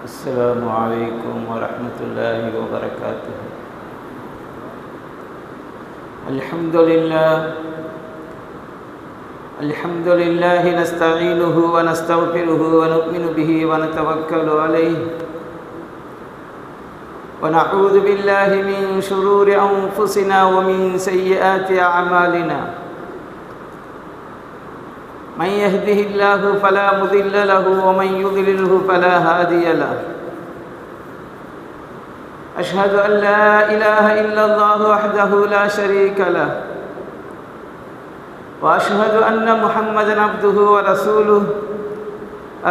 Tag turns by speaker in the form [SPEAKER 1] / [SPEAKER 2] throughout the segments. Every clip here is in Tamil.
[SPEAKER 1] السلام عليكم ورحمة الله وبركاته. الحمد لله نستعينه ونستغفره ونؤمن به ونتوكل عليه ونعوذ بالله من شرور أنفسنا ومن سيئات أعمالنا. من يهده الله فلا مضل له ومن يضلله فلا هادي له. أشهد أن لا إله إلا الله وحده لا شريك له، وأشهد أن محمدًا عبده ورسوله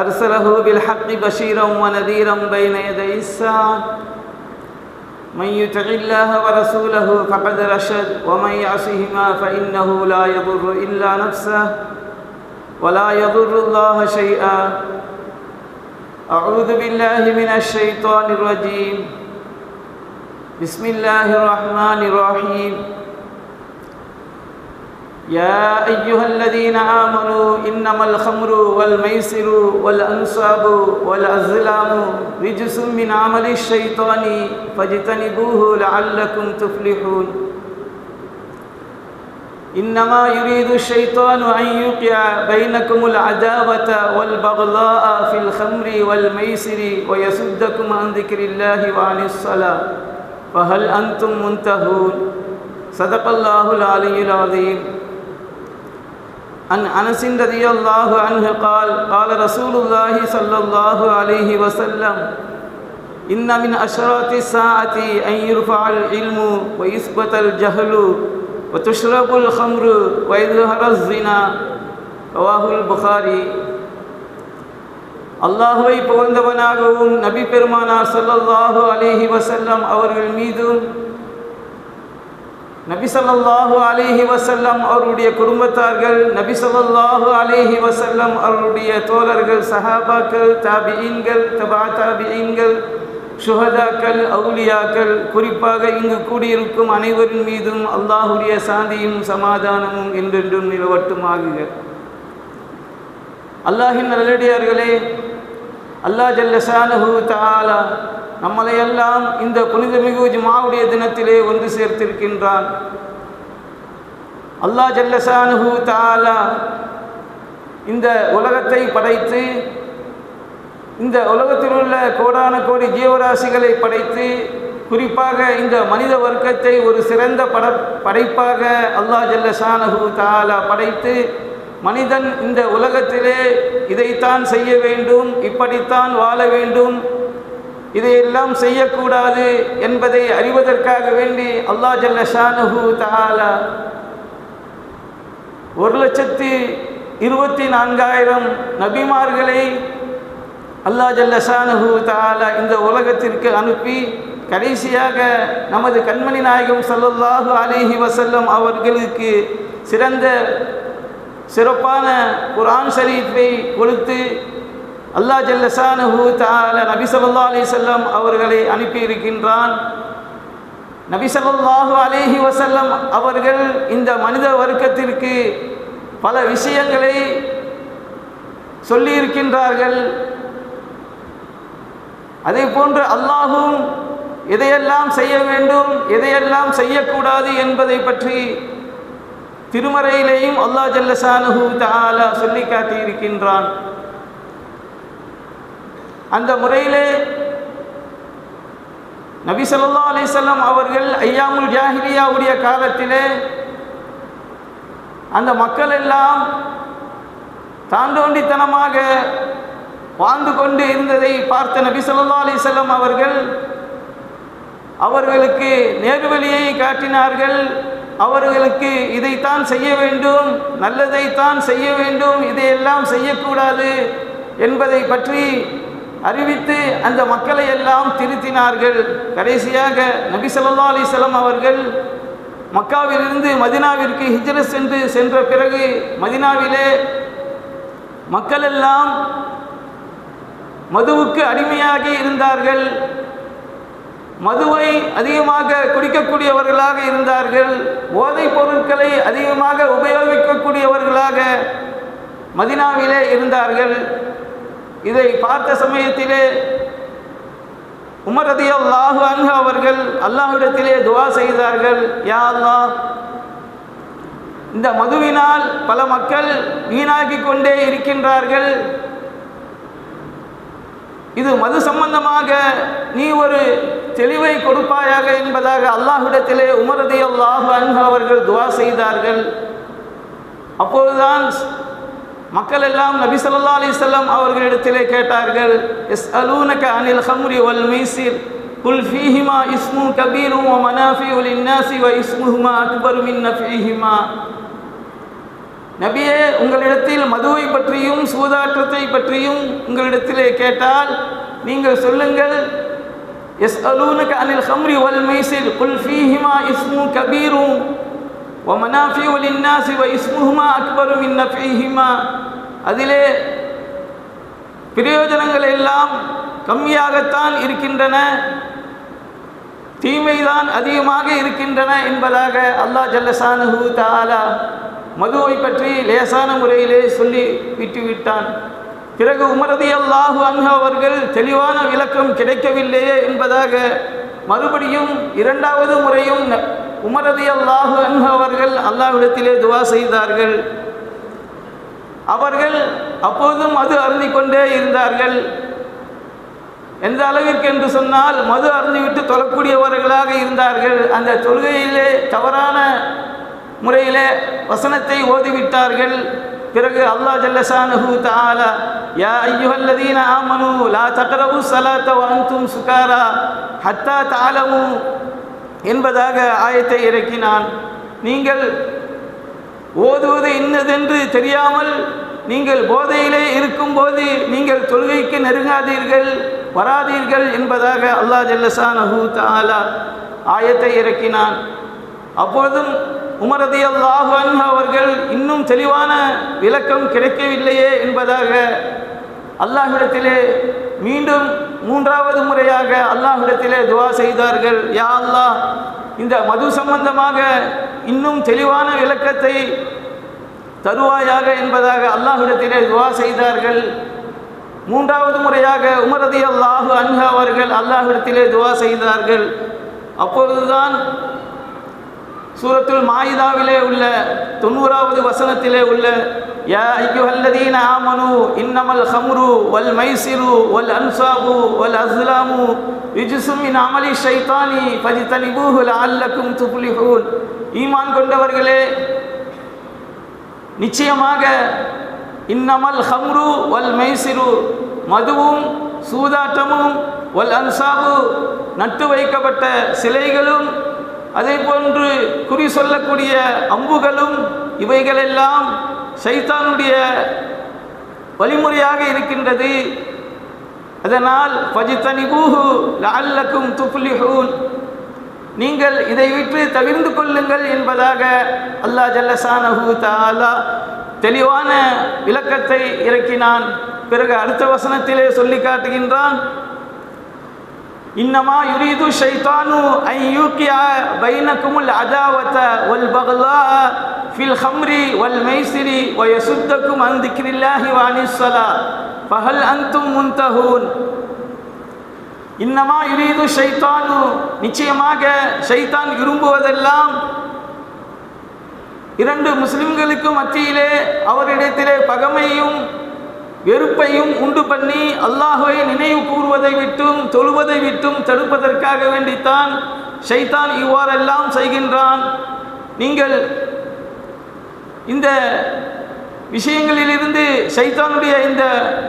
[SPEAKER 1] أرسله بالحق بشيرا ونذيرا بين يدي الساعة. من يطع الله ورسوله فقد رشد، ومن يعصهما فإنه لا يضر إلا نفسه ولا يضر الله شيئا. أعوذ بالله من الشيطان الرجيم. بسم الله الرحمن الرحيم. يا أيها الذين آمنوا إنما الخمر والميسر والأنصاب والأزلام رجس من عمل الشيطان فاجتنبوه لعلكم تفلحون. إنما يريد الشيطان أن يوقع بينكم العداوة والبغضاء في الخمر والميسر ويصدكم عن ذكر الله وعن الصلاة فهل أنتم منتهون. صدق الله العلي العظيم. عن أنس رضي الله عنه قال قال رسول الله صلى الله عليه وسلم: إن من أشراط الساعة أن يرفع العلم ويثبت الجهل وتشرب الخمر ويظهر الزنا. رواه البخاري. அல்லாஹுவை புகழ்ந்தவனாகவும் நபி பெருமானார் ஸல்லல்லாஹு அலைஹி வஸல்லம் அவர்கள் மீதும் நபி ஸல்லல்லாஹு அலைஹி வஸல்லம் அவருடைய குடும்பத்தார்கள், நபி ஸல்லல்லாஹு அலைஹி வஸல்லம் அவருடைய தோழர்கள், சஹாபாக்கள், தாபிஈன்கள், தபா தாபிஈன்கள், ஷுஹதாக்கள், அவுலியாக்கள், குறிப்பாக இங்கு கூடியிருக்கும் அனைவரின் மீதும் அல்லாஹுடைய சாந்தியும் சமாதானமும் என்றென்றும் நிலவட்டுமாகுக. அல்லாஹின் நல்லடியார்களே, அல்லாஹ் ஜல்ல ஷானஹு தஆலா நம்மளையெல்லாம் இந்த புனிதமிகு ஜும்ஆவுடைய தினத்திலே ஒன்று சேர்த்திருக்கின்றான். அல்லாஹ் ஜல்ல ஷானஹு தஆலா இந்த உலகத்தை படைத்து, இந்த உலகத்தில் உள்ள கோடான கோடி ஜீவராசிகளை படைத்து, குறிப்பாக இந்த மனித வர்க்கத்தை ஒரு சிறந்த படைப்பாக அல்லாஹ் ஜல்ல ஷானஹு தஆலா படைத்து, மனிதன் இந்த உலகத்திலே இதைத்தான் செய்ய வேண்டும், இப்படித்தான் வாழ வேண்டும், இதையெல்லாம் செய்யக்கூடாது என்பதை அறிவதற்காக வேண்டி அல்லாஹ் ஜல்ல ஷானஹு தஆலா 1,24,000 நபிமார்களை அல்லாஹ் ஜல்ல ஷானஹு தஆலா இந்த உலகத்திற்கு அனுப்பி, கடைசியாக நமது கண்மணி நாயகம் ஸல்லல்லாஹு அலைஹி வஸல்லம் அவர்களுக்கு சிறப்பான குர்ஆன் ஷரீஃபை கொடுத்து அல்லாஹ் ஜல்ல ஷானஹு தஆலா நபி ஸல்லல்லாஹு அலைஹி வஸல்லம் அவர்களை அனுப்பியிருக்கின்றான். நபி ஸல்லல்லாஹு அலைஹி வஸல்லம் அவர்கள் இந்த மனித வர்க்கத்திற்கு பல விஷயங்களை சொல்லியிருக்கின்றார்கள். அதே போன்று அல்லாஹும் எதையெல்லாம் செய்ய வேண்டும், எதையெல்லாம் செய்யக்கூடாது என்பதை பற்றி திருமறையிலேயும் அல்லாஹ் ஜல்ல ஷானஹு தஆலா சொல்லி காட்டியிருக்கின்றான். அந்த முறையிலே நபி ஸல்லல்லாஹு அலைஹி வஸல்லம் அவர்கள் ஐயாமுல் ஜாஹிலியாவுடைய காலத்திலே அந்த மக்கள் எல்லாம் தாண்டோண்டித்தனமாக வாழ்ந்து கொண்டு இருந்ததை பார்த்த நபி ஸல்லல்லாஹு அலைஹி வஸல்லம் அவர்களுக்கு நேர்வழியை காட்டினார்கள். அவர்களுக்கு இதைத்தான் செய்ய வேண்டும், நல்லதைத்தான் செய்ய வேண்டும், இதையெல்லாம் செய்யக்கூடாது என்பதை பற்றி அறிவித்து அந்த மக்களை எல்லாம் திருத்தினார்கள். கடைசியாக நபி ஸல்லல்லாஹு அலைஹி வஸல்லம் அவர்கள் மக்காவிலிருந்து மதீனாவிற்கு ஹிஜ்ரத் சென்ற பிறகு மதீனாவிலே மக்கள் எல்லாம் மதுவுக்கு அடிமையாகி இருந்தார்கள். மதுவை அதிகமாக குடிக்கக்கூடியவர்களாக இருந்தார்கள். போதைப் பொருட்களை அதிகமாக உபயோகிக்கக்கூடியவர்களாக மதீனாவிலே இருந்தார்கள். இதை பார்த்த சமயத்திலே உமர் ரலியல்லாஹு அன்ஹு அவர்கள் அல்லாஹ்விடத்திலே துஆ செய்தார்கள், யா அல்லாஹ், இந்த மதுவினால் பல மக்கள் வீணாக்கி கொண்டே இருக்கின்றார்கள். இது மது சம்பந்தமாக நீ ஒரு தெளிவை கொடுப்பாயாக என்பதாக அல்லாஹ்விடத்திலே உமர் ரலியல்லாஹு அன்ஹு அவர்கள் துஆ செய்தார்கள். அப்போதுதான் மக்கள் எல்லாம் நபி ஸல்லல்லாஹு அலைஹி வஸல்லம் அவர்களிடத்திலே கேட்டார்கள், யஸ்அலூனக அனில் ஹம்ரி வல் மைசிர் குல் ஃபீஹிமா இஸ்முன் கபீரும் வ மனாஃபிஉ லின்னாஸி வ இஸ்முஹுமா அக்பரு மின் நஃபிஹிமா. நபியே, உங்களிடத்தில் மதுவை பற்றியும் சூதாட்டத்தை பற்றியும் உங்களிடத்திலே கேட்டால் நீங்கள் சொல்லுங்கள், யஸ்அலூனக அனில் ஹம்ரி வல் மைசிர் குல் ஃபீஹிமா இஸ்முன் கபீரும் வ மனாஃபிஉ லின்னாஸி வ இஸ்முஹுமா அக்பரு மின் நஃபிஹிமா. அதிலே பிரயோஜனங்கள் எல்லாம் கம்மியாகத்தான் இருக்கின்றன, தீமைதான் அதிகமாக இருக்கின்றன என்பதாக அல்லாஹ் ஜல்ல ஷானுஹு தஆலா மதுவை பற்றி லேசான முறையிலே சொல்லி விட்டுவிட்டான். பிறகு உமர் ரலியல்லாஹு அன்ஹு அவர்கள் தெளிவான விளக்கம் கிடைக்கவில்லையே என்பதாக மறுபடியும் இரண்டாவது முறையும் உமர் ரலியல்லாஹு அன்ஹு அவர்கள் அல்லாஹ்விடத்திலே துஆ செய்தார்கள். அவர்கள் அப்போதும் மது அருந்திக் கொண்டே இருந்தார்கள். எந்த அளவிற்கு என்று சொன்னால், மது அருந்திவிட்டு தொழக்கூடியவர்களாக இருந்தார்கள். அந்த தொழுகையிலே தவறான முறையிலே வசனத்தை ஓதிவிட்டார்கள். பிறகு அல்லாஹ் ஜல்ல ஷானுஹு தஆலா, யா அய்யுஹல்லதீன ஆமனூ லா தக்ரபு ஸலாத்த வ அன்தும் சுகாரா ஹத்தா தஅலமு என்பதாக ஆயத்தை இறக்கினான். நீங்கள் ஓதுவது இன்னதென்று தெரியாமல் நீங்கள் போதையிலே இருக்கும்போது நீங்கள் தொழுகைக்கு நெருங்காதீர்கள், வராதீர்கள் என்பதாக அல்லாஹ் ஜல்ல ஷானுஹு தஆலா ஆயத்தை இறக்கினான். அப்போதும் உமர் ரலியல்லாஹு அன்ஹு அவர்கள் இன்னும் தெளிவான விளக்கம் கிடைக்கவில்லையே என்பதாக அல்லாஹ்விடத்திலே மீண்டும் மூன்றாவது முறையாக அல்லாஹ்விடத்திலே துஆ செய்தார்கள். யா அல்லாஹ், இந்த மது சம்பந்தமாக இன்னும் தெளிவான விளக்கத்தை தருவாயாக என்பதாக அல்லாஹ்விடத்திலே துஆ செய்தார்கள். மூன்றாவது முறையாக உமர் ரலியல்லாஹு அன்ஹு அவர்கள் அல்லாஹ்விடத்திலே துஆ செய்தார்கள். அப்பொழுதுதான் சூரத்துல் மாயிதாவிலே உள்ள 90வது வசனத்திலே உள்ள யா அய்யுஹல்லதீன ஆமனூ இன்னமல் ஹம்ரு வல் மைசிரு வல் அன்சாபு வல் அஸ்லாமு ரிஜ்சும் மின் அமலி ஷைத்தானி ஃபஜ்தனிபூஹு லஅல்லக்கும் துஃப்லிஹூன். ஈமான் கொண்டவர்களே, நிச்சயமாக இன்னமல் ஹம்ரு வல் மைசிரு, மதுவும் சூதாட்டமும், வல் அன்சாபு, நட்டு வைக்கப்பட்ட சிலைகளும், அதே போன்று குறி சொல்லக்கூடிய அம்புகளும், இவைகளெல்லாம் ஷைத்தானுடைய வழிமுறையாக இருக்கின்றது. அதனால் ஃபஜ்தனிபூஹு லஅல்லக்கும் துஃப்லிஹூன், நீங்கள் இதை விட்டு தவிர்ந்து கொள்ளுங்கள் என்பதாக அல்லாஹ் ஜல்ல ஷானுஹு தஆலா தெளிவான விளக்கத்தை இறக்கினான். பிறகு அடுத்த வசனத்திலே சொல்லி காட்டுகின்றான், இன்னமா யுரீது ஷைத்தானு அன் யூகியா பைனகுமுல் அதாவத வல் பக்லா ஃபில் ஹம்ரி வல் மைசிரி வ யசுத்தக்கும் அன் திக்ரில்லாஹி வ அனிஸ் ஸலா ஃபஹல் அன்தும் முன்தஹூன். இன்னமா யுரீது ஷைத்தானு, நிச்சயமாக ஷைத்தான் விரும்புவதெல்லாம் இரண்டு முஸ்லிம்களுக்கு மத்தியிலே அவரிடத்திலே பகைமையும் வெறுப்பையும் உண்டு பண்ணி அல்லாஹ்வை நினைவு கூறுவதை விட்டும் தொழுவதை விட்டும் தடுப்பதற்காக வேண்டித்தான் ஷைத்தான் இவ்வாறெல்லாம் செய்கின்றான். நீங்கள் இந்த விஷயங்களிலிருந்து ஷைத்தானுடைய இந்த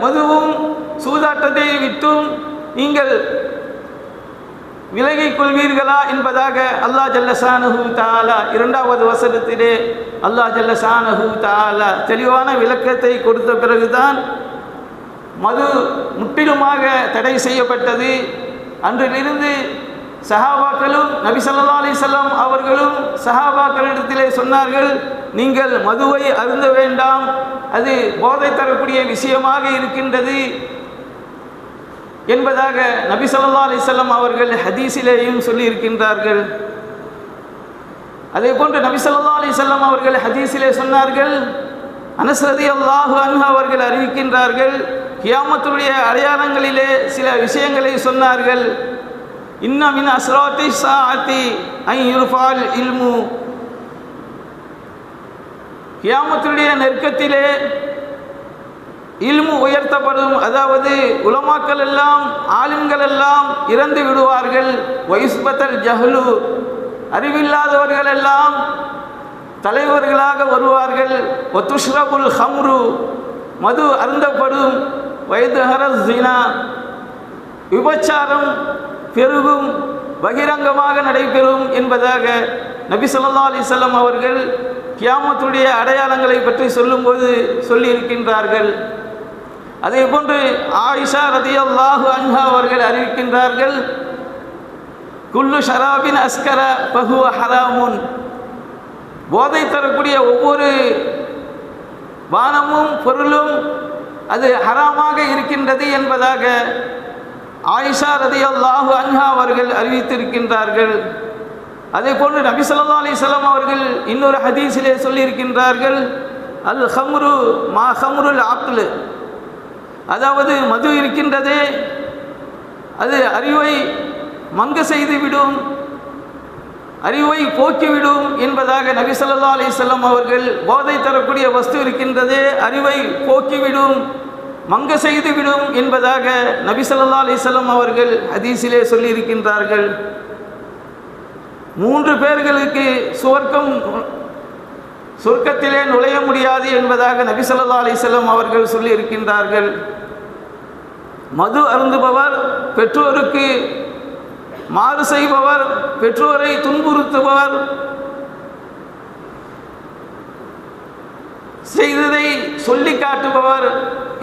[SPEAKER 1] மதுவும் சூதாட்டத்தை விட்டும் நீங்கள் விலகிக் கொள்வீர்களா என்பதாக அல்லாஹ் ஜல்ல ஷானுஹு தஆலா இரண்டாவது வசனத்திலே அல்லாஹ் ஜல்ல ஷானுஹு தஆலா தெளிவான விளக்கத்தை கொடுத்த பிறகுதான் மது முற்றிலுமாக தடை செய்யப்பட்டது. அன்றிலிருந்து சஹாபாக்களும் நபி ஸல்லல்லாஹு அலைஹி வஸல்லம் அவர்களும் சஹாபாக்களிடத்திலே சொன்னார்கள், நீங்கள் மதுவை அருந்த வேண்டாம், அது போதை தரக்கூடிய விஷயமாக இருக்கின்றது என்பதாக நபி ஸல்லல்லாஹு அலைஹி வஸல்லம் அவர்கள் ஹதீஸிலேயும் சொல்லி இருக்கின்றார்கள். அதே போன்று நபி ஸல்லல்லாஹு அலைஹி வஸல்லம் அவர்கள் ஹதீஸிலே சொன்னார்கள், அனஸ் ரலியல்லாஹு அன்ஹு அவர்கள் அறிவிக்கின்றார்கள், கியாமத்துடைய அடையாளங்களிலே சில விஷயங்களை சொன்னார்கள். இன்ன மின் அஸ்ராத்தி ஸாஅத்தி அன் யுர்ஃபஅல் இல்மு, கியாமத்துடைய நெருக்கத்திலே இல்மு உயர்த்தப்படும். அதாவது உலமாக்கள் எல்லாம் ஆலிம்கள் எல்லாம் இறந்து விடுவார்கள். வைஸ்பத்தல் ஜஹ்லு, அறிவில்லாதவர்கள் எல்லாம் தலைவர்களாக வருவார்கள். ஒத்துஷ்ரபுல் ஹம்ரு, மது அருந்தப்படும். வயதுஹர ஸினா, விபச்சாரம் பெருகும், பகிரங்கமாக நடைபெறும் என்பதாக நபி ஸல்லல்லாஹு அலைஹி வஸல்லம் அவர்கள் கியாமத்துடைய அடையாளங்களை பற்றி சொல்லும்போது சொல்லியிருக்கின்றார்கள். அதே போன்று ஆயிஷா ரதியல்லாஹு அன்ஹா அவர்கள் அறிவிக்கின்றார்கள், குல்லு ஷராபின் அஸ்கர ஃபஹுவ ஹராமுன், போதை தரக்கூடிய ஒவ்வொரு பானமும் பொருளும் அது ஹராமாக இருக்கின்றது என்பதாக ஆயிஷா ரதியல்லாஹு அன்ஹா அவர்கள் அறிவித்திருக்கின்றார்கள். அதே போன்று நபி ஸல்லல்லாஹு அலைஹி வஸல்லம் அவர்கள் இன்னொரு ஹதீஸிலே சொல்லியிருக்கின்றார்கள், அல் ஹம்ரு மா ஹம்ருல் அக்ல், அதாவது மது இருக்கின்றதே அது அறிவை மங்க செய்துவிடும், அறிவை போக்கிவிடும் என்பதாக நபி ஸல்லல்லாஹு அலைஹி வஸல்லம் அவர்கள், போதை தரக்கூடிய வஸ்து இருக்கின்றதே அறிவை போக்கிவிடும், மங்க செய்துவிடும் என்பதாக நபி ஸல்லல்லாஹு அலைஹி வஸல்லம் அவர்கள் ஹதீஸிலே சொல்லியிருக்கின்றார்கள். 3 பேர்களுக்கு சொர்க்கத்திலே நுழைய முடியாது என்பதாக நபி ஸல்லல்லாஹு அலைஹி வஸல்லம் அவர்கள் சொல்லியிருக்கின்றார்கள். மது அருந்துபவர், பெற்றோருக்கு மாறு செய்பவர், பெற்றோரை துன்புறுத்துபவர், செய்ததை சொல்லி காட்டுபவர்,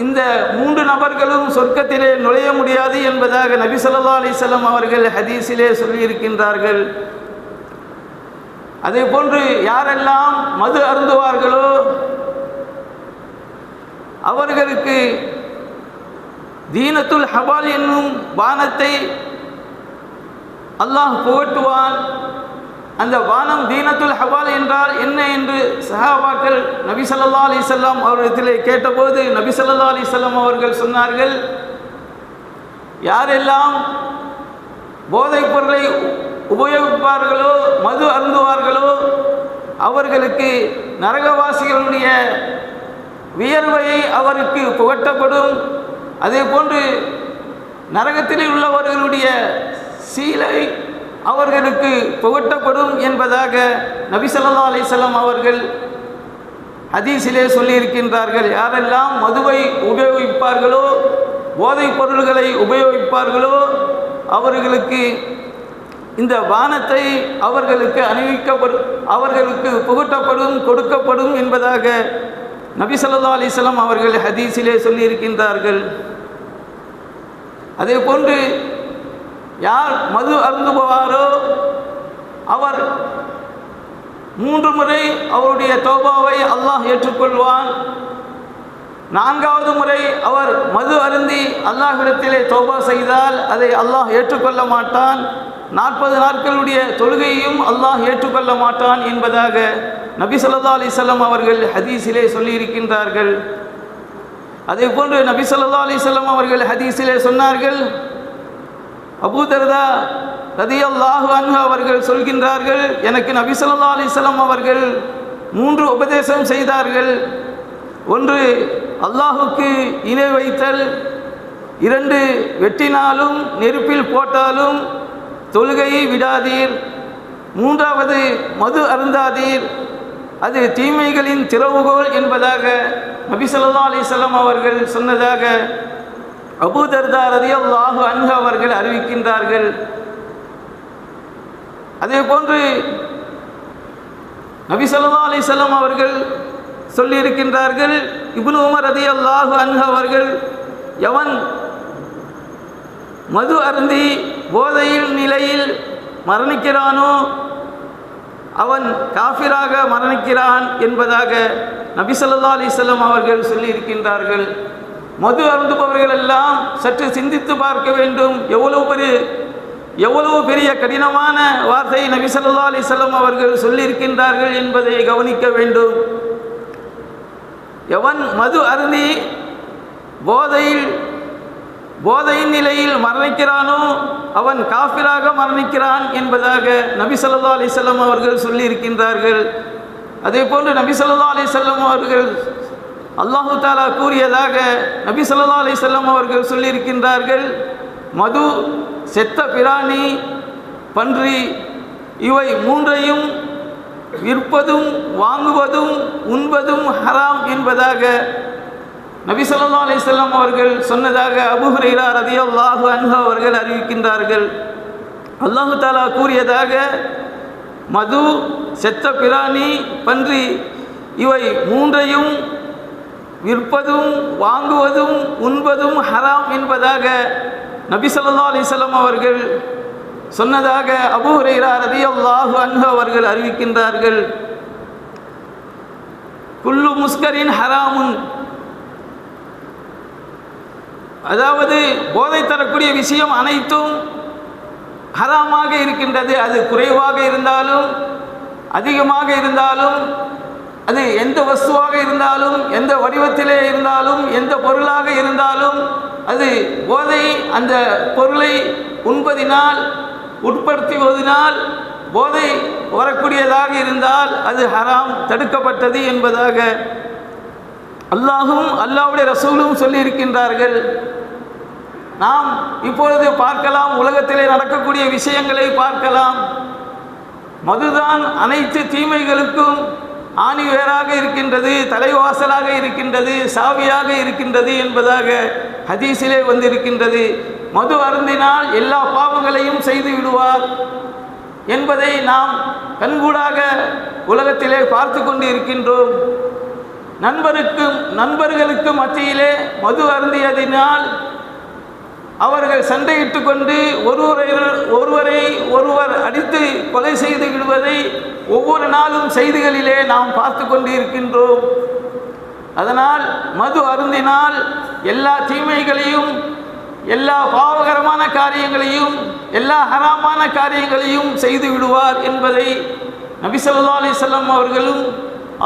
[SPEAKER 1] இந்த 3 நபர்களும் சொர்க்கத்திலே நுழைய முடியாது என்பதாக நபி ஸல்லல்லாஹு அலைஹி வஸல்லம் அவர்கள் ஹதீஸிலே சொல்லியிருக்கின்றார்கள். அதே போன்று யாரெல்லாம் மது அருந்துவார்களோ அவர்களுக்கு தீனத்துல் ஹபால் என்னும் பானத்தை அல்லாஹ் புகட்டுவான். அந்த பானம் தீனத்துல் ஹபால் என்றால் என்ன என்று சஹாபாக்கள் நபி ஸல்லல்லாஹு அலைஹி வஸல்லம் அவர்களிடத்திலே கேட்டபோது நபி ஸல்லல்லாஹு அலைஹி வஸல்லம் அவர்கள் சொன்னார்கள், யாரெல்லாம் போதைப் பொருளை உபயோகிப்பார்களோ மது அருந்துவார்களோ அவர்களுக்கு நரகவாசிகளுடைய வியர்வையை அவருக்கு புகட்டப்படும். அதே போன்று நரகத்தில் உள்ளவர்களுடைய சீலை அவர்களுக்கு புகட்டப்படும் என்பதாக நபி ஸல்லல்லாஹு அலைஹி வஸல்லம் அவர்கள் ஹதீஸிலே சொல்லியிருக்கின்றார்கள். யாரெல்லாம் மதுவை உபயோகிப்பார்களோ போதைப் பொருள்களை உபயோகிப்பார்களோ அவர்களுக்கு இந்த பானத்தை அவர்களுக்கு அணிவிக்கப்படும், அவர்களுக்கு புகட்டப்படும், கொடுக்கப்படும் என்பதாக நபி ஸல்லல்லாஹு அலைஹி வஸல்லம் அவர்கள் ஹதீஸிலே சொல்லியிருக்கின்றார்கள். அதே போன்று யார் மது அருந்துபவாரோ அவர் 3 முறை அவருடைய தௌபாவை அல்லாஹ் ஏற்றுக்கொள்வான். 4வது முறை அவர் மது அருந்தி அல்லாஹ்விடத்திலே தௌபா செய்தால் அதை அல்லாஹ் ஏற்றுக்கொள்ள மாட்டான். 40 நாட்களுடைய தொழுகையையும் அல்லாஹ் ஏற்றுக்கொள்ள மாட்டான் என்பதாக நபி ஸல்லல்லாஹு அலைஹி வஸல்லம் அவர்கள் ஹதீஸிலே சொல்லியிருக்கின்றார்கள். அதே போன்று நபி ஸல்லல்லாஹு அலைஹி வஸல்லம் அவர்கள் ஹதீஸிலே சொன்னார்கள், அபூ தர்தா ரதியல்லாஹு அன்ஹு அவர்கள் சொல்கின்றார்கள், எனக்கு நபி ஸல்லல்லாஹு அலைஹி வஸல்லம் அவர்கள் 3 உபதேசம் செய்தார்கள். 1 அல்லாஹுக்கு இணை வைத்தல், 2 வெட்டினாலும் நெருப்பில் போட்டாலும் தொழுகையை விடாதீர், 3வது மது அருந்தாதீர், அது தீமைகளின் திறவுகோல் என்பதாக நபி ஸல்லல்லாஹு அலைஹி வஸல்லம் அவர்கள் சொன்னதாக அபூ தர்தா ரலியல்லாஹு அன்ஹு அவர்கள் அறிவிக்கின்றார்கள். அதே போன்று நபி ஸல்லல்லாஹு அலைஹி வஸல்லம் அவர்கள் சொல்லியிருக்கின்றார்கள், இப்னு உமர் ரலியல்லாஹு அன்ஹு அவர்கள், எவன் மது அருந்தி போதையில் நிலையில் மரணிக்கிறானோ அவன் காஃபிராக மரணிக்கிறான் என்பதாக நபி ஸல்லல்லாஹு அலைஹி வஸல்லம் அவர்கள் சொல்லியிருக்கின்றார்கள். மது அருந்துபவர்கள் எல்லாம் சற்று சிந்தித்து பார்க்க வேண்டும். எவ்வளவு பெரிய கடினமான வார்த்தை நபி ஸல்லல்லாஹு அலைஹி வஸல்லம் அவர்கள் சொல்லியிருக்கின்றார்கள் என்பதை கவனிக்க வேண்டும். எவன் மது அருந்தி போதையில் போதையின் நிலையில் மரணிக்கிறானோ அவன் காஃபிராக மரணிக்கிறான் என்பதாக நபி ஸல்லல்லாஹு அலைஹி வஸல்லம் அவர்கள் சொல்லியிருக்கின்றார்கள். அதே போன்று நபி ஸல்லல்லாஹு அலைஹி வஸல்லம் அவர்கள் அல்லாஹு தஆலா கூறியதாக நபி ஸல்லல்லாஹு அலைஹி வஸல்லம் அவர்கள் சொல்லியிருக்கின்றார்கள், மது, செத்த பிராணி, பன்றி இவை மூன்றையும் விற்பதும் வாங்குவதும் உண்பதும் ஹராம் என்பதாக நபி ஸல்லல்லாஹு அலைஹி வஸல்லம் அவர்கள் சொன்னதாக அபூ ஹுரைரா ரலியல்லாஹு அன்ஹு அவர்கள் அறிவிக்கின்றார்கள். அல்லாஹு தஆலா கூறியதாக, மது, செத்த பிராணி, பன்றி இவை மூன்றையும் விற்பதும் வாங்குவதும் உண்பதும் ஹராம் என்பதாக நபி ஸல்லல்லாஹு அலைஹி வஸல்லம் அவர்கள் சொன்னதாக அபூ ஹுரைரா ரலியல்லாஹு அன்ஹு அவர்கள் அறிவிக்கின்றார்கள். குல்லு முஸ்கரின் ஹராமுன், அதாவது போதை தரக்கூடிய விஷயம் அனைத்தும் ஹராமாக இருக்கின்றது. அது குறைவாக இருந்தாலும் அதிகமாக இருந்தாலும், அது எந்த வஸ்துவாக இருந்தாலும், எந்த வடிவத்திலே இருந்தாலும், எந்த பொருளாக இருந்தாலும், அது போதை அந்த பொருளை உண்பதினால் உட்படுத்துவதனால் போதை வரக்கூடியதாக இருந்தால் அது ஹராம், தடுக்கப்பட்டது என்பதாக அல்லாஹும் அல்லாஹ்வுடைய ரசூலும் சொல்லியிருக்கின்றார்கள். நாம் இப்பொழுது பார்க்கலாம், உலகத்திலே நடக்கக்கூடிய விஷயங்களை பார்க்கலாம். மதுதான் அனைத்து தீமைகளுக்கும் ஆணிவேராக இருக்கின்றது, தலைவாசலாக இருக்கின்றது, சாவியாக இருக்கின்றது என்பதாக ஹதீஸிலே வந்திருக்கின்றது. மது அருந்தினால் எல்லா பாவங்களையும் செய்து விடுவார் என்பதை நாம் கண்கூடாக உலகத்திலே பார்த்து கொண்டு இருக்கின்றோம். நண்பர்களுக்கு மத்தியிலே மது அருந்தியதினால் அவர்கள் சண்டையிட்டு கொண்டு ஒருவரை ஒருவர் அடித்து கொலை செய்து விடுவதை ஒவ்வொரு நாளும் செய்திகளிலே நாம் பார்த்து கொண்டு இருக்கின்றோம். அதனால் மது அருந்தினால் எல்லா தீமைகளையும், எல்லா பாவகரமான காரியங்களையும், எல்லா ஹராமான காரியங்களையும் செய்து விடுவார் என்பதை நபி ஸல்லல்லாஹு அலைஹி வஸல்லம் அவர்களும்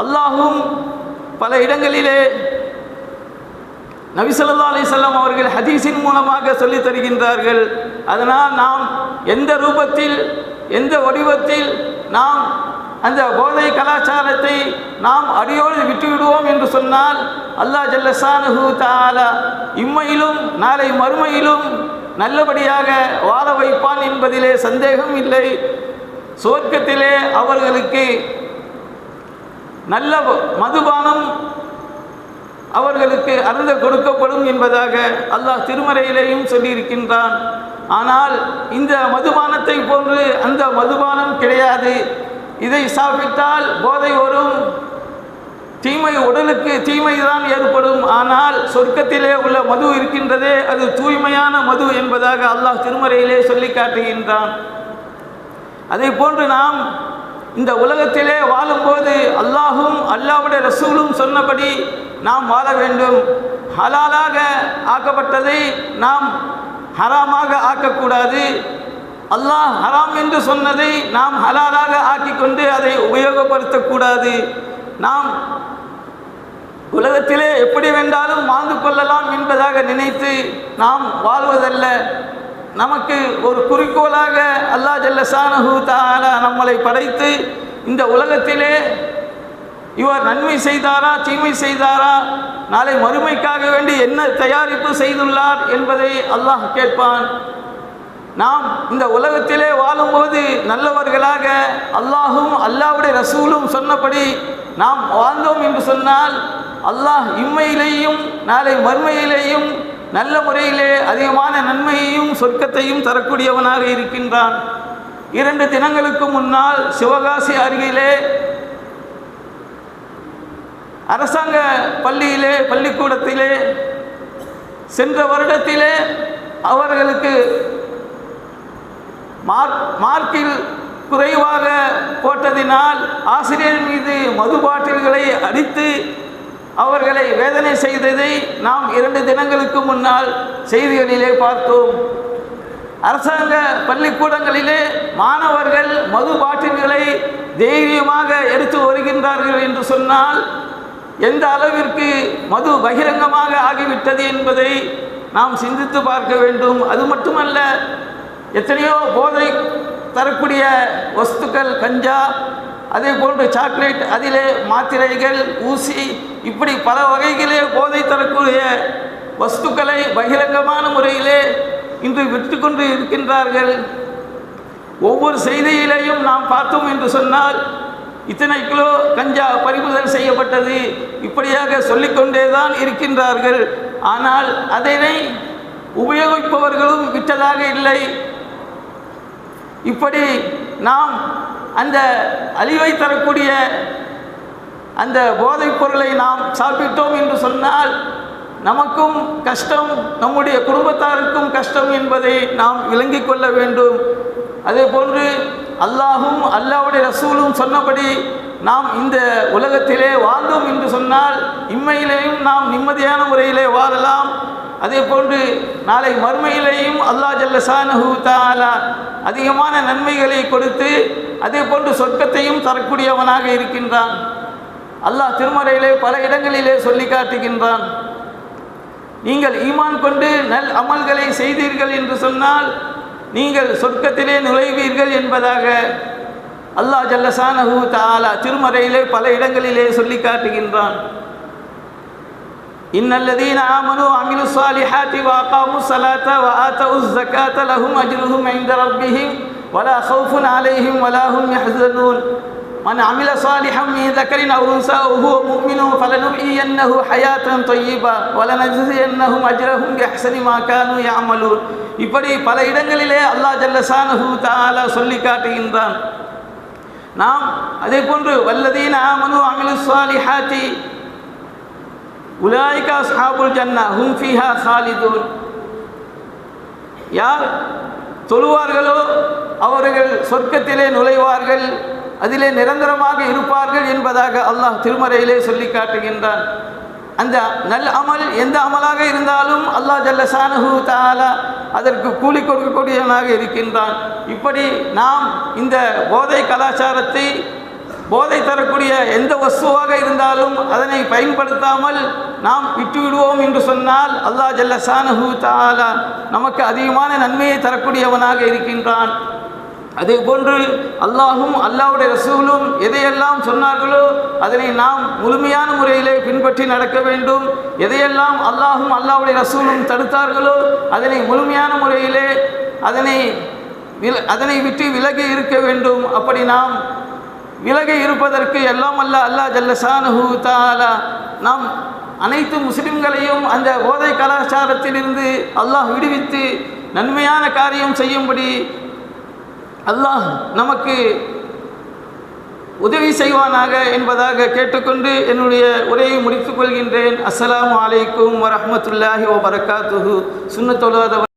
[SPEAKER 1] அல்லாஹும் பல இடங்களிலே நபி ஸல்லல்லாஹு அலைஹி வஸல்லம் அவர்கள் ஹதீஸின் மூலமாக சொல்லித் தருகின்றார்கள். அதனால் நாம் எந்த ரூபத்தில், எந்த வடிவத்தில் நாம் அந்த போதை கலாச்சாரத்தை நாம் அடியோடு விட்டுவிடுவோம் என்று சொன்னால் அல்லாஹ் ஜல்ல ஷானுஹு தஆலா இம்மையிலும் நாளை மறுமையிலும் நல்லபடியாக வாழ வைப்பான் என்பதிலே சந்தேகம் இல்லை. சுவர்க்கத்திலே அவர்களுக்கு நல்ல மதுபானம் அவர்களுக்கு அருந்த கொடுக்கப்படும் என்பதாக அல்லாஹ் திருமறையிலேயும் சொல்லியிருக்கின்றான். ஆனால் இந்த மதுபானத்தை போன்று அந்த மதுபானம் கிடையாது. இதை சாப்பிட்டால் போதை வரும், தீமை, உடலுக்கு தீமைதான் ஏற்படும். ஆனால் சொர்க்கத்திலே உள்ள மது இருக்கின்றதே அது தூய்மையான மது என்பதாக அல்லாஹ் திருமறையிலே சொல்லி காட்டுகின்றான். அதை போன்று நாம் இந்த உலகத்திலே வாழும்போது அல்லாஹும் அல்லாஹ்வுடைய ரசூலும் சொன்னபடி நாம் வாழ வேண்டும். ஹலாலாக ஆக்கப்பட்டதை நாம் ஹராமாக ஆக்கக்கூடாது. அல்லாஹ் ஹராம் என்று சொன்னதை நாம் ஹலாலாக ஆக்கிக்கொண்டு அதை உபயோகப்படுத்தக்கூடாது. நாம் உலகத்திலே எப்படி வேண்டாலும் வாழ்ந்து கொள்ளலாம் என்பதாக நினைத்து நாம் வாழ்வதல்ல. நமக்கு ஒரு குறிக்கோளாக அல்லாஹ் ஜல்ல ஷானுஹு தஆலா நம்மளை படைத்து இந்த உலகத்திலே இவர் நன்மை செய்தாரா தீமை செய்தாரா, நாளை மறுமைக்காக வேண்டி என்ன தயாரிப்பு செய்துள்ளார் என்பதை அல்லாஹ் கேட்பான். நாம் இந்த உலகத்திலே வாழும்போது நல்லவர்களாக அல்லாஹும் அல்லாஹ்வுடைய ரசூலும் சொன்னபடி நாம் வாழ்ந்தோம் என்று சொன்னால் அல்லாஹ் இம்மையிலேயும் நாளை மறுமையிலேயும் நல்ல முறையிலே அதிகமான நன்மையையும் சொர்க்கத்தையும் தரக்கூடியவனாக இருக்கின்றான். 2 தினங்களுக்கு முன்னால் சிவகாசி அருகிலே அரசாங்க பள்ளிக்கூடத்திலே சென்ற வருடத்திலே அவர்களுக்கு மார்க்கில் குறைவாக போட்டதினால் ஆசிரியர் மீது மது பாட்டில்களை அடித்து அவர்களை வேதனை செய்ததை நாம் 2 தினங்களுக்கு முன்னால் செய்திகளிலே பார்த்தோம். அரசாங்க பள்ளிக்கூடங்களிலே மாணவர்கள் மது பாட்டில்களை தைரியமாக எடுத்து வருகின்றார்கள் என்று சொன்னால் எந்த அளவிற்கு மது பகிரங்கமாக ஆகிவிட்டது என்பதை நாம் சிந்தித்து பார்க்க வேண்டும். அது மட்டுமல்ல, எத்தனையோ போதை தரக்கூடிய வஸ்துக்கள், கஞ்சா, அதே போன்று சாக்லேட், அதிலே மாத்திரைகள், ஊசி, இப்படி பல வகைகளே போதை தரக்கூடிய வஸ்துக்களை பகிரங்கமான முறையிலே இன்று விற்று கொண்டு இருக்கின்றார்கள். ஒவ்வொரு செய்தியிலையும் நாம் பார்த்தோம் என்று சொன்னால் இத்தனை கிலோ கஞ்சா பறிமுதல் செய்யப்பட்டது, இப்படியாக சொல்லிக்கொண்டே தான் இருக்கின்றார்கள். ஆனால் அதனை உபயோகிப்பவர்களும் விட்டதாக இல்லை. இப்படி நாம் அந்த அழிவை தரக்கூடிய அந்த போதைப் பொருளை நாம் சாப்பிட்டோம் என்று சொன்னால் நமக்கும் கஷ்டம், நம்முடைய குடும்பத்தாருக்கும் கஷ்டம் என்பதை நாம் விளங்கிக் கொள்ள வேண்டும். அதே போன்று அல்லாஹும் அல்லாஹ்வுடைய ரசூலும் சொன்னபடி நாம் இந்த உலகத்திலே வாழ்ந்தோம் என்று சொன்னால் இம்மையிலேயும் நாம் நிம்மதியான முறையிலே வாழலாம். அதே போன்று நாளை மறுமையிலேயும் அல்லாஹ் ஜல்ல ஷானஹு தஆலா அதிகமான நன்மைகளை கொடுத்து அதே போன்று சொர்க்கத்தையும் தரக்கூடியவனாக இருக்கின்றான். அல்லாஹ் திருமறையிலே பல இடங்களிலே சொல்லி காட்டுகின்றான், நீங்கள் ஈமான் கொண்டு நல் அமல்களை செய்தீர்கள் என்று சொன்னால் நீங்கள் சொர்க்கத்திலே நுழைவீர்கள் என்பதாக அல்லாஹ் ஜல்ல ஷானஹு தஆலா திருமறையிலே பல இடங்களிலே சொல்லி காட்டுகின்றான். இன்னல்லதீன ஆமனு அமிலு ஸாலிஹாத்தி வ அகாமு ஸலாத்த வ ஆத்தவு ஸகாத்த லஹும் அஜ்ருஹும் இன்த ரப்பிஹிம் வலா ഖൗஃபுன் அலைஹிம் வலா ஹும் யஹ்ஸனூன் மன் அமில ஸாலிஹன் மின் ذكرٍ أو أنثى وهو مؤمن فلنحيينه حياة طيبة ولنجزينهم أجرهم بأحسن ما كانوا يعملون. இப்படி பல இடங்களிலே அல்லாஹ் ஜல்ல ஷானஹு தஆலா சொல்லி காட்டுகின்றான். நாம் அதே போன்று வல்லதீன ஆமனு அமிலு ஸாலிஹாத்தி உலாயிக அஸ்ஹாபுல் ஜன்னah ஹும் ஃபீஹா காலிதூன். யார் தொழுவார்களோ அவர்கள் சொர்க்கத்திலே நுழைவார்கள், அதிலே நிரந்தரமாக இருப்பார்கள் என்பதாக அல்லாஹ் திருமறையிலே சொல்லி காட்டுகின்றான். அந்த நல் அமல் எந்த அமலாக இருந்தாலும் அல்லாஹ் ஜல்ல ஷானஹு தஆலா அதற்கு கூலி கொடுக்கக்கூடியவனாக இருக்கின்றான். இப்படி நாம் இந்த போதை கலாச்சாரத்தை, போதை தரக்கூடிய எந்த வஸ்துவாக இருந்தாலும் அதனை பயன்படுத்தாமல் நாம் விட்டுவிடுவோம் என்று சொன்னால் அல்லாஹ் ஜல்ல ஷானஹு தஆலா நமக்கு அதிகமான நன்மையை தரக்கூடியவனாக இருக்கின்றான். அதே போன்று அல்லாஹும் அல்லாஹ்வுடைய ரசூலும் எதையெல்லாம் சொன்னார்களோ அதனை நாம் முழுமையான முறையிலே பின்பற்றி நடக்க வேண்டும். எதையெல்லாம் அல்லாஹும் அல்லாஹ்வுடைய ரசூலும் தடுத்தார்களோ அதனை முழுமையான முறையிலே அதனை விட்டு விலகி இருக்க வேண்டும். அப்படி நாம் விலகி இருப்பதற்கு எல்லாம் அல்லாஹ் ஜல்ல ஷானஹு தஆலா நாம் அனைத்து முஸ்லிம்களையும் அந்த போதை கலாச்சாரத்திலிருந்து அல்லாஹ் விடுவித்து நன்மையான காரியம் செய்யும்படி அல்லாஹ் நமக்கு உதவி செய்வானாக என்பதாக கேட்டுக்கொண்டு என்னுடைய உரையை முடித்துக் கொள்கின்றேன். அஸ்ஸலாமு அலைக்கும் வரஹ்மத்துல்லாஹி வபரகாத்துஹு. சுன்னத் தொழுவாதவர்